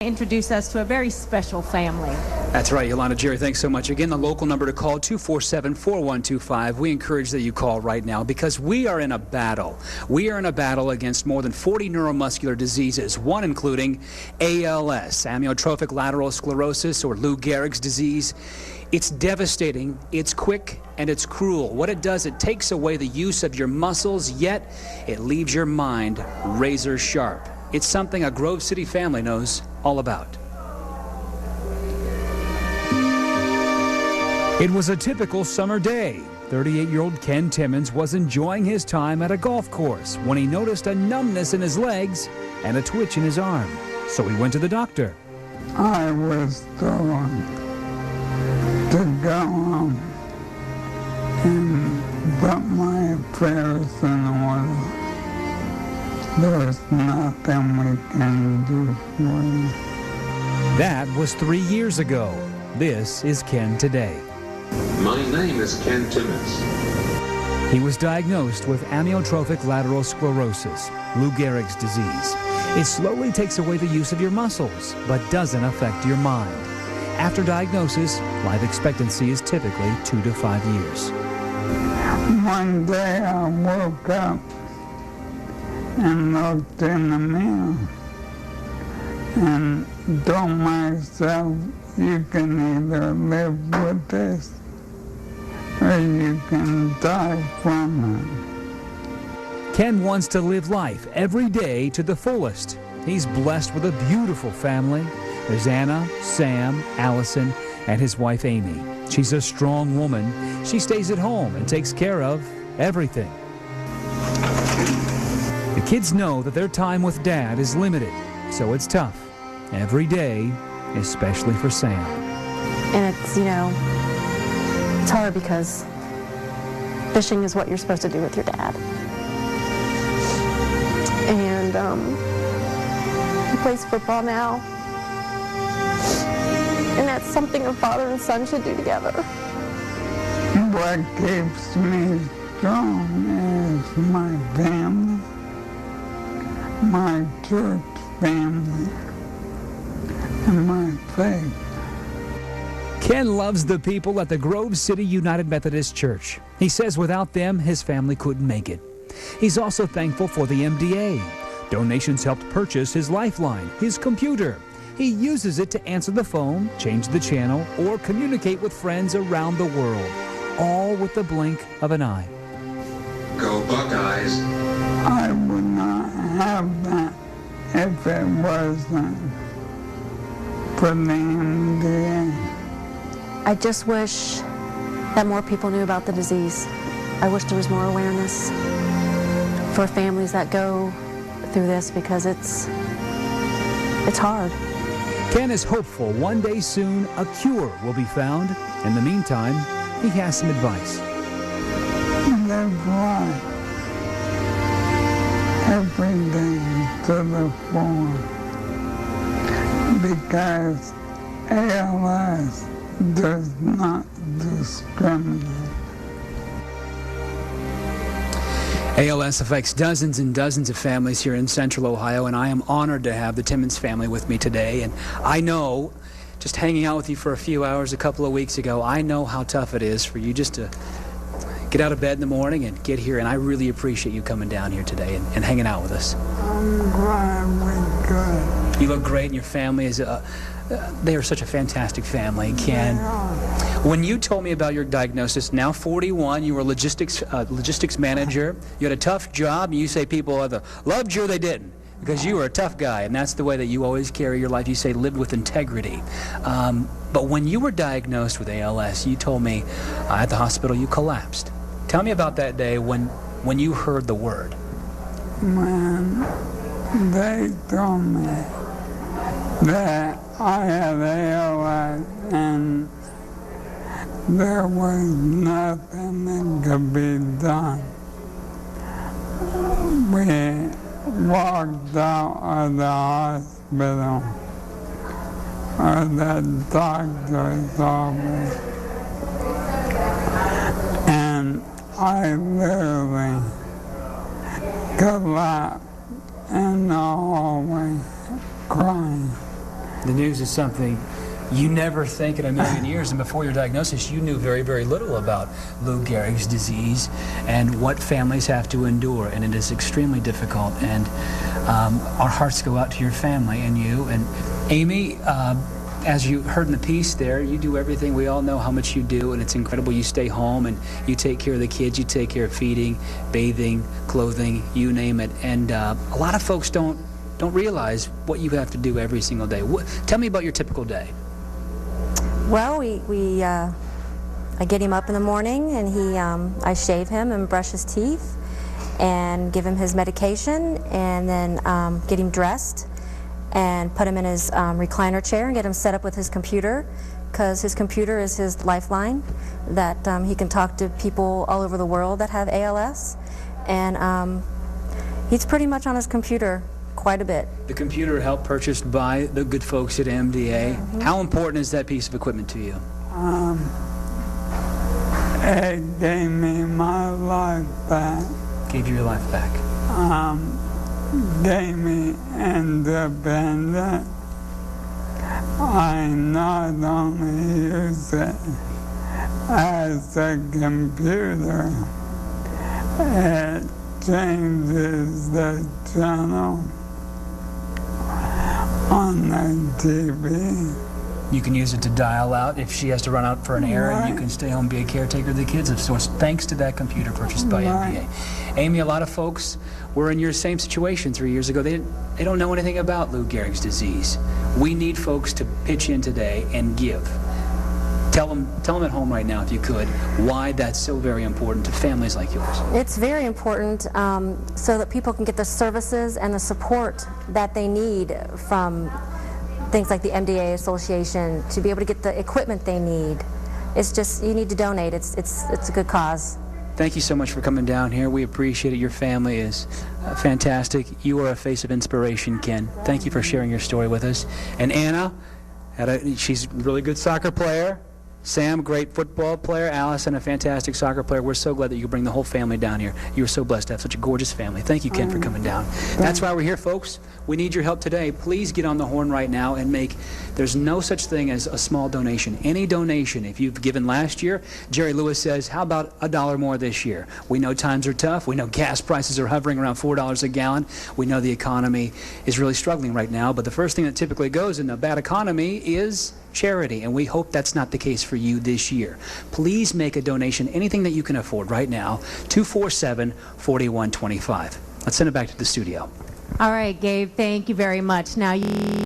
Introduce us to a very special family. That's right, Yolanda. Jerry, thanks so much. Again, the local number to call, 247-4125. We encourage that you call right now because we are in a battle. We are in a battle against more than 40 neuromuscular diseases, one including ALS, amyotrophic lateral sclerosis, or Lou Gehrig's disease. It's devastating, it's quick, and it's cruel. What it does, it takes away the use of your muscles, yet it leaves your mind razor sharp. It's something a Grove City family knows all about. It was a typical summer day. 38-year-old Ken Timmons was enjoying his time at a golf course when he noticed a numbness in his legs and a twitch in his arm. So he went to the doctor. I was told to go home and put my affairs in order. There's nothing we can do for you. That was 3 years ago. This is Ken today. My name is Ken Timmons. He was diagnosed with amyotrophic lateral sclerosis, Lou Gehrig's disease. It slowly takes away the use of your muscles, but doesn't affect your mind. After diagnosis, life expectancy is typically 2 to 5 years. One day I woke up and looked in the mirror and told myself, you can either live with this or you can die from it. Ken wants to live life every day to the fullest. He's blessed with a beautiful family. There's Anna, Sam, Allison, and his wife Amy. She's a strong woman. She stays at home and takes care of everything. The kids know that their time with Dad is limited, so it's tough. Every day, especially for Sam. And it's, it's hard because fishing is what you're supposed to do with your dad. And he plays football now. And that's something a father and son should do together. What keeps me strong is my family, my church family, and my faith. Ken loves the people at the Grove City United Methodist Church. He says without them, his family couldn't make it. He's also thankful for the MDA. Donations helped purchase his lifeline, his computer. He uses it to answer the phone, change the channel, or communicate with friends around the world, all with the blink of an eye. Go Buckeyes. I would not have that if it wasn't for the MDA. I just wish that more people knew about the disease. I wish there was more awareness for families that go through this because it's hard. Ken is hopeful one day soon a cure will be found. In the meantime, he has some advice. Live life every day to the full because ALS does not discriminate. ALS affects dozens and dozens of families here in Central Ohio, and I am honored to have the Timmons family with me today. And I know, just hanging out with you for a few hours a couple of weeks ago, I know how tough it is for you just to get out of bed in the morning and get here, and I really appreciate you coming down here today and hanging out with us. I'm glad we could. You look great, and your family is they are such a fantastic family, Ken. When you told me about your diagnosis, now 41, you were a logistics manager. You had a tough job, and you say people either loved you or they didn't, because you were a tough guy, and that's the way that you always carry your life. You say lived with integrity. But when you were diagnosed with ALS, you told me at the hospital you collapsed. Tell me about that day when you heard the word. Man, they told me that I had ALS and there was nothing that could be done. We walked out of the hospital or the doctor's office, and I literally collapsed in the hallway crying. The news is something you never think in a million years, and before your diagnosis, you knew very, very little about Lou Gehrig's disease and what families have to endure, and it is extremely difficult. And our hearts go out to your family and you. And Amy, as you heard in the piece there, you do everything. We all know how much you do, and it's incredible. You stay home and you take care of the kids. You take care of feeding, bathing, clothing, you name it. And a lot of folks don't realize what you have to do every single day. Tell me about your typical day. Well, I get him up in the morning, and I shave him and brush his teeth and give him his medication, and then get him dressed and put him in his recliner chair and get him set up with his computer, because his computer is his lifeline, that he can talk to people all over the world that have ALS. And he's pretty much on his computer quite a bit. The computer helped purchased by the good folks at MDA. Mm-hmm. How important is that piece of equipment to you? It gave me my life back. Gave you your life back. Gave me independence. I not only use it as a computer, it changes the channel on the TV. You can use it to dial out if she has to run out for an errand. Right. You can stay home, be a caretaker of the kids, of sorts, thanks to that computer purchased by MDA. Amy, a lot of folks were in your same situation 3 years ago. They don't know anything about Lou Gehrig's disease. We need folks to pitch in today and give. Tell them at home right now, if you could, why that's so very important to families like yours. It's very important so that people can get the services and the support that they need from things like the MDA Association, to be able to get the equipment they need. It's just, you need to donate. It's a good cause. Thank you so much for coming down here. We appreciate it. Your family is fantastic. You are a face of inspiration, Ken. Thank you for sharing your story with us. And Anna, she's a really good soccer player. Sam, great football player. Allison, a fantastic soccer player. We're so glad that you could bring the whole family down here. You were so blessed to have such a gorgeous family. Thank you, Ken, for coming down. That's why we're here, folks. We need your help today. Please get on the horn right now and there's no such thing as a small donation. Any donation, if you've given last year, Jerry Lewis says, how about $1 more this year? We know times are tough. We know gas prices are hovering around $4 a gallon. We know the economy is really struggling right now, but the first thing that typically goes in a bad economy is charity, and we hope that's not the case for you this year. Please make a donation, anything that you can afford right now, 247-4125. Let's send it back to the studio. All right, Gabe, thank you very much. Now you